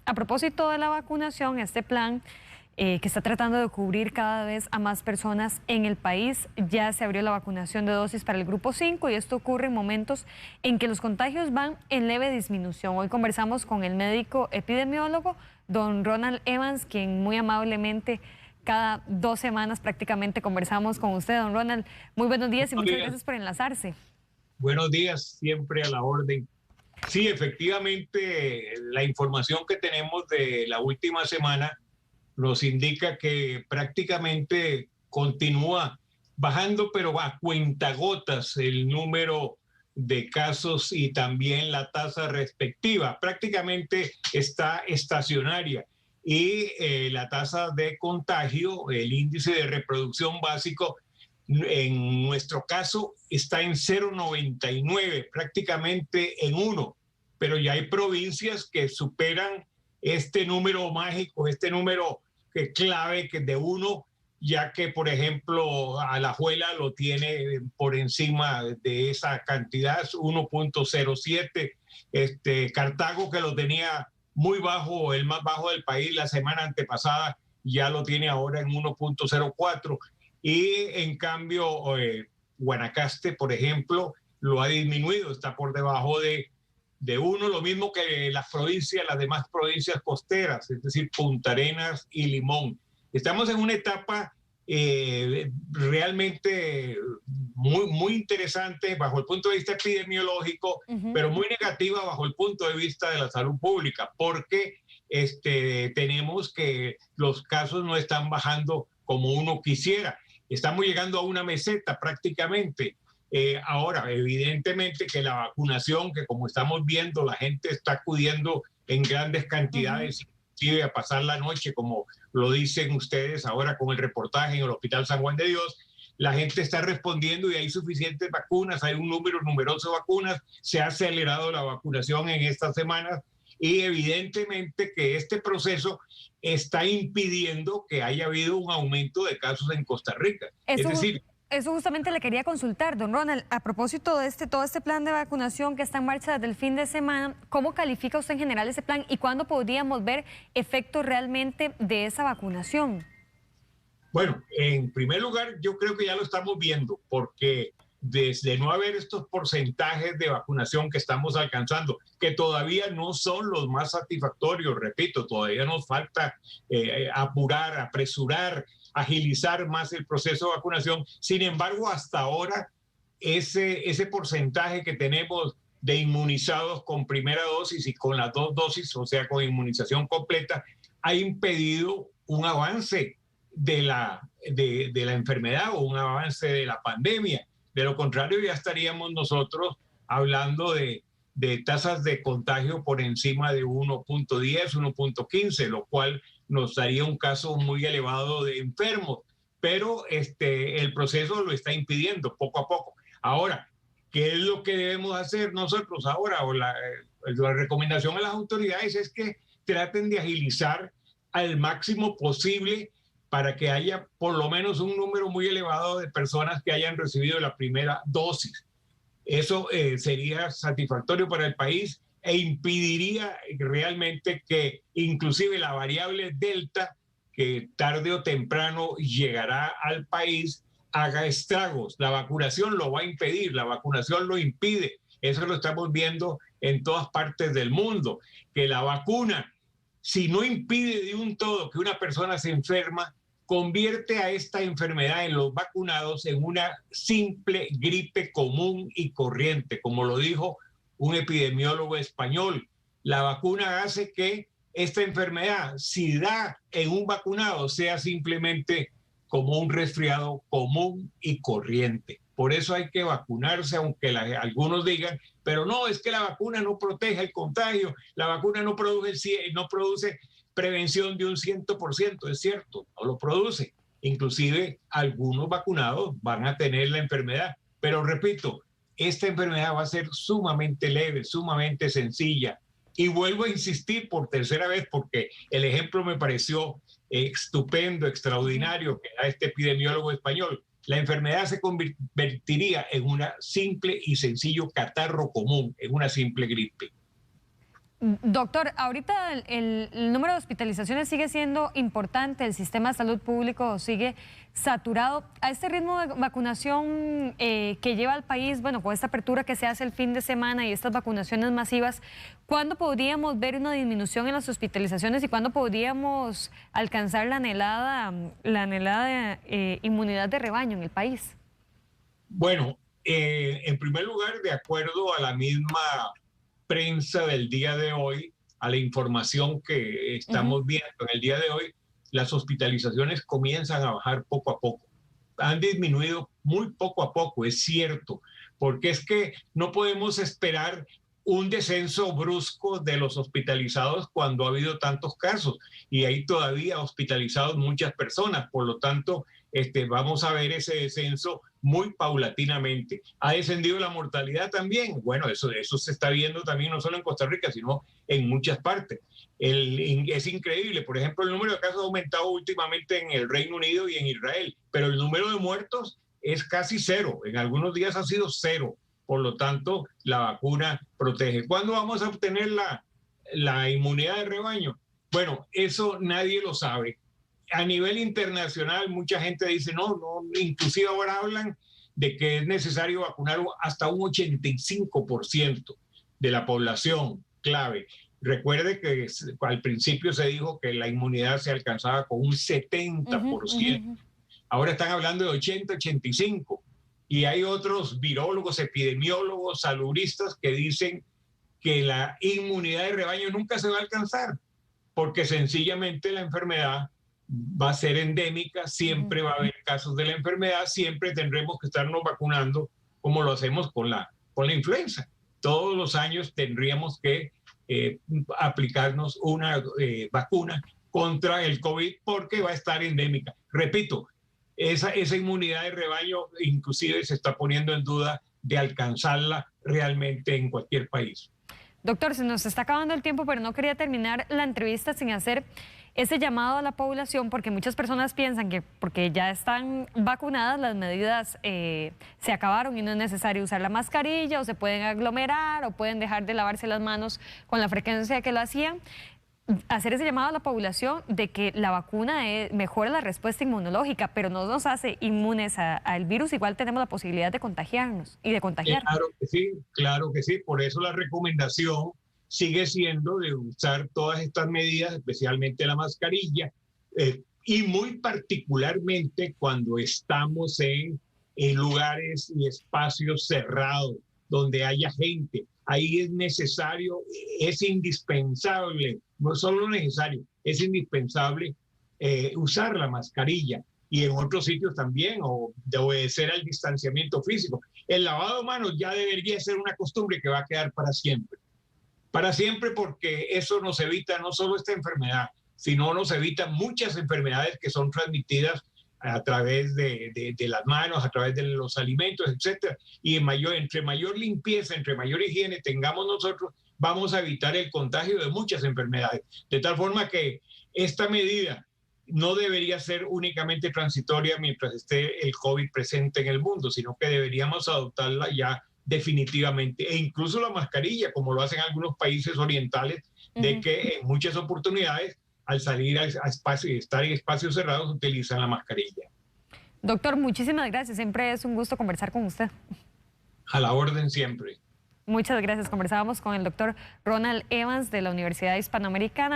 A propósito de la vacunación, este plan que está tratando de cubrir cada vez a más personas en el país, ya se abrió la vacunación de dosis para el grupo 5 y esto ocurre en momentos en que los contagios van en leve disminución. Hoy conversamos con el médico epidemiólogo, don Ronald Evans, quien muy amablemente cada 2 semanas prácticamente conversamos con usted, don Ronald. Muy buenos días y muchas gracias por enlazarse. Buenos días, siempre a la orden. Sí, efectivamente, la información que tenemos de la última semana nos indica que prácticamente continúa bajando, pero a cuentagotas el número de casos y también la tasa respectiva. Prácticamente está estacionaria y la tasa de contagio, el índice de reproducción básico, en nuestro caso está en 0,99, prácticamente en 1, pero ya hay provincias que superan este número mágico, este número clave que de 1, ya que, por ejemplo, Alajuela lo tiene por encima de esa cantidad, 1,07. Cartago, que lo tenía muy bajo, el más bajo del país la semana antepasada, ya lo tiene ahora en 1,04. Y en cambio, Guanacaste, por ejemplo, lo ha disminuido, está por debajo de 1, lo mismo que las demás provincias costeras, es decir, Punta Arenas y Limón. Estamos en una etapa realmente muy interesante bajo el punto de vista epidemiológico, pero muy negativa bajo el punto de vista de la salud pública, porque tenemos que los casos no están bajando como uno quisiera. Estamos llegando a una meseta prácticamente. Ahora, evidentemente que la vacunación, que como estamos viendo, la gente está acudiendo en grandes cantidades, inclusive a pasar la noche, como lo dicen ustedes ahora con el reportaje en el Hospital San Juan de Dios. La gente está respondiendo y hay suficientes vacunas, hay un número numeroso de vacunas, se ha acelerado la vacunación en estas semanas y evidentemente que este proceso está impidiendo que haya habido un aumento de casos en Costa Rica. Eso justamente le quería consultar, don Ronald, a propósito de todo este plan de vacunación que está en marcha desde el fin de semana, ¿cómo califica usted en general ese plan y cuándo podríamos ver efectos realmente de esa vacunación? Bueno, en primer lugar, yo creo que ya lo estamos viendo, porque desde no haber estos porcentajes de vacunación que estamos alcanzando, que todavía no son los más satisfactorios, repito, todavía nos falta apurar, apresurar, agilizar más el proceso de vacunación. Sin embargo, hasta ahora, ese porcentaje que tenemos de inmunizados con primera dosis y con las 2 dosis, o sea, con inmunización completa, ha impedido un avance de la enfermedad o un avance de la pandemia. De lo contrario, ya estaríamos nosotros hablando de tasas de contagio por encima de 1,10, 1,15, lo cual nos daría un caso muy elevado de enfermos. Pero el proceso lo está impidiendo poco a poco. Ahora, ¿qué es lo que debemos hacer nosotros ahora? O la recomendación a las autoridades es que traten de agilizar al máximo posible para que haya por lo menos un número muy elevado de personas que hayan recibido la primera dosis. Eso sería satisfactorio para el país e impediría realmente que inclusive la variable Delta, que tarde o temprano llegará al país, haga estragos. La vacunación lo va a impedir, la vacunación lo impide. Eso lo estamos viendo en todas partes del mundo, que la vacuna, si no impide de un todo que una persona se enferma, convierte a esta enfermedad en los vacunados en una simple gripe común y corriente, como lo dijo un epidemiólogo español. La vacuna hace que esta enfermedad, si da en un vacunado, sea simplemente como un resfriado común y corriente. Por eso hay que vacunarse, aunque algunos digan, pero no, es que la vacuna no protege el contagio, la vacuna no produce prevención de un 100%, es cierto, no lo produce. Inclusive algunos vacunados van a tener la enfermedad, pero repito, esta enfermedad va a ser sumamente leve, sumamente sencilla. Y vuelvo a insistir por tercera vez porque el ejemplo me pareció estupendo, extraordinario, que da este epidemiólogo español. La enfermedad se convertiría en una simple y sencillo catarro común, en una simple gripe. Doctor, ahorita el número de hospitalizaciones sigue siendo importante, el sistema de salud público sigue saturado. A este ritmo de vacunación que lleva al país, bueno, con esta apertura que se hace el fin de semana y estas vacunaciones masivas, ¿cuándo podríamos ver una disminución en las hospitalizaciones y cuándo podríamos alcanzar la anhelada inmunidad de rebaño en el país? Bueno, en primer lugar, de acuerdo a la misma prensa del día de hoy, a la información que estamos viendo en el día de hoy, las hospitalizaciones comienzan a bajar poco a poco. Han disminuido muy poco a poco, es cierto, porque es que no podemos esperar un descenso brusco de los hospitalizados cuando ha habido tantos casos y hay todavía hospitalizados muchas personas. Por lo tanto, vamos a ver ese descenso muy paulatinamente. ¿Ha descendido la mortalidad también? Bueno, eso se está viendo también no solo en Costa Rica, sino en muchas partes. Es increíble. Por ejemplo, el número de casos ha aumentado últimamente en el Reino Unido y en Israel, pero el número de muertos es casi cero. En algunos días ha sido cero. Por lo tanto, la vacuna protege. ¿Cuándo vamos a obtener la inmunidad de rebaño? Bueno, eso nadie lo sabe. A nivel internacional, mucha gente dice, no, inclusive ahora hablan de que es necesario vacunar hasta un 85% de la población clave. Recuerde que al principio se dijo que la inmunidad se alcanzaba con un 70%. Ahora están hablando de 80, 85%. Y hay otros virólogos, epidemiólogos, salubristas que dicen que la inmunidad de rebaño nunca se va a alcanzar, porque sencillamente la enfermedad va a ser endémica, siempre va a haber casos de la enfermedad, siempre tendremos que estarnos vacunando como lo hacemos con la influenza. Todos los años tendríamos que aplicarnos una vacuna contra el COVID porque va a estar endémica. Repito, esa inmunidad de rebaño inclusive se está poniendo en duda de alcanzarla realmente en cualquier país. Doctor, se nos está acabando el tiempo, pero no quería terminar la entrevista sin hacer ese llamado a la población, porque muchas personas piensan que porque ya están vacunadas las medidas se acabaron y no es necesario usar la mascarilla, o se pueden aglomerar, o pueden dejar de lavarse las manos con la frecuencia que lo hacían. Hacer ese llamado a la población de que la vacuna mejora la respuesta inmunológica, pero no nos hace inmunes al virus. Igual tenemos la posibilidad de contagiarnos y de contagiar. Claro que sí. Por eso la recomendación sigue siendo de usar todas estas medidas, especialmente la mascarilla, y muy particularmente cuando estamos en lugares y espacios cerrados, donde haya gente. Ahí es necesario, es indispensable, no solo necesario, es indispensable usar la mascarilla, y en otros sitios también, o de obedecer al distanciamiento físico. El lavado de manos ya debería ser una costumbre que va a quedar para siempre, porque eso nos evita no solo esta enfermedad, sino nos evita muchas enfermedades que son transmitidas a través de las manos, a través de los alimentos, etcétera. Y entre mayor limpieza, entre mayor higiene tengamos nosotros, vamos a evitar el contagio de muchas enfermedades. De tal forma que esta medida no debería ser únicamente transitoria mientras esté el COVID presente en el mundo, sino que deberíamos adoptarla ya definitivamente. E incluso la mascarilla, como lo hacen algunos países orientales, de que en muchas oportunidades al salir a espacio y estar en espacios cerrados utilizan la mascarilla. Doctor, muchísimas gracias. Siempre es un gusto conversar con usted. A la orden siempre. Muchas gracias. Conversábamos con el doctor Ronald Evans de la Universidad Hispanoamericana.